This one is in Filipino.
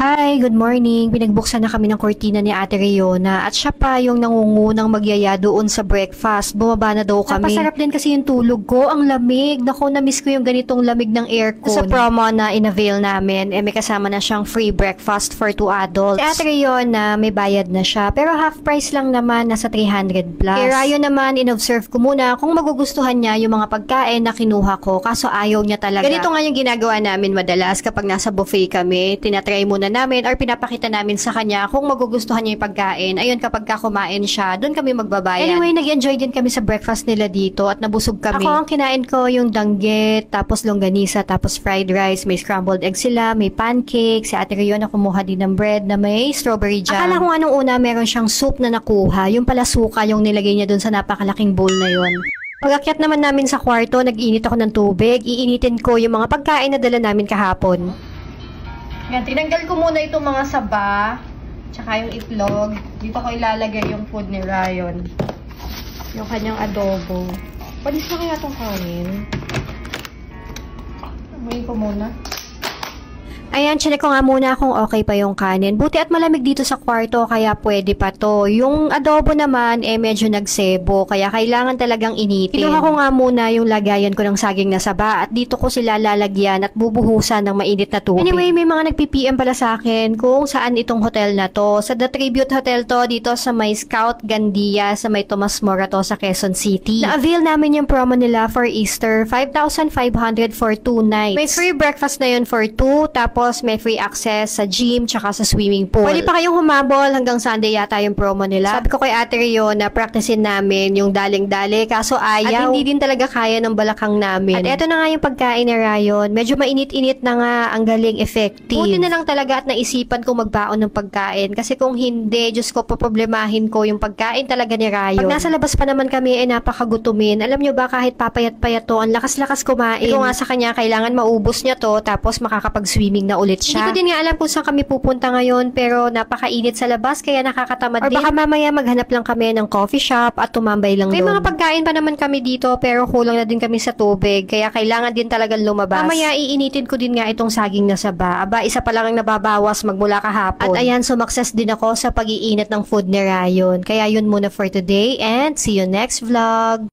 Hi, good morning. Pinagbuksan na kami ng kortina ni Ate Riona at siya pa yung nangungunang magyaya doon sa breakfast. Bumaba na daw kami. Napasarap din kasi yung tulog ko. Ang lamig. Naku, na-miss ko yung ganitong lamig ng aircon. Sa promo na in-avail namin, may kasama na siyang free breakfast for 2 adults. Si Ate Riona, may bayad na siya. Pero half price lang naman, nasa 300 plus. Kay Rayo naman, in-observe ko muna kung magugustuhan niya yung mga pagkain na kinuha ko. Kaso ayaw niya talaga. Ganito nga yung ginagawa namin madalas kapag nasa buffet kami. Tinatry muna namin or pinapakita namin sa kanya kung magugustuhan niya yung pagkain. Ayun, kapag kumain siya, doon kami magbabayad. Anyway, nag-enjoy din kami sa breakfast nila dito at nabusog kami. Ako ang kinain ko yung danggit, tapos longganisa, tapos fried rice, may scrambled egg sila, may pancake. Si Ate Riona kumuha din ng bread na may strawberry jam. Akala ko anong una meron siyang soup na nakuha. Yung pala suka yung nilagay niya doon sa napakalaking bowl na yun. Pag-akyat naman namin sa kwarto, nag-init ako ng tubig. Iinitin ko yung mga pagkain na dala namin kahapon. Yan, tinanggal ko muna itong mga saba, tsaka yung itlog. Dito ko ilalagay yung food ni Ryan. Yung kanyang adobo. Panis na kaya itong kanin? Amoyin ko muna. Ayan, chinek ko nga muna kung okay pa yung kanin. Buti at malamig dito sa kwarto, kaya pwede pa to. Yung adobo naman, medyo nagsebo, kaya kailangan talagang initin. Kinuha ko nga muna yung lagayan ko ng saging na saba, at dito ko sila lalagyan at bubuhusan ng mainit na tubig. Anyway, may mga nag-PPM pala sa akin kung saan itong hotel na to. Sa The Tribute Hotel to, dito sa may Scout Gandia, sa may Tomas Mora to, sa Quezon City. Na-avail namin yung promo nila for Easter, 5,500 for 2 nights. May free breakfast na yun for 2, tapos may free access sa gym tsaka sa swimming pool. Pwede pa kayong humabol hanggang Sunday yata yung promo nila. Sabi ko kay Ate Riona, practicein namin yung daling-dali, kaso ayaw. At hindi din talaga kaya ng balakang namin. At eto na nga yung pagkain ni Ryan. Medyo mainit-init na nga, ang galing effective. Buti na lang talaga at naisipan kong magbaon ng pagkain. Kasi kung hindi, Diyos ko, poproblemahin ko yung pagkain talaga ni Ryan. Pag nasa labas pa naman kami, napakagutumin. Alam nyo ba, kahit papayat-payat to, ang lakas-lakas kumain. Ito nga sa kanya, kailangan maubos niya to, tapos makakapag-swimming na ulit siya. Hindi ko din nga alam kung saan kami pupunta ngayon, pero napakainit sa labas kaya nakakatamad din. Or baka mamaya maghanap lang kami ng coffee shop at tumambay lang doon. May mga pagkain pa naman kami dito, pero kulang na din kami sa tubig, kaya kailangan din talagang lumabas. Mamaya iinitin ko din nga itong saging na saba. Aba, isa pa lang ang nababawas magmula kahapon. At ayan, sumakses din ako sa pag-iinit ng food ni Ryan. Kaya yun muna for today, and see you next vlog.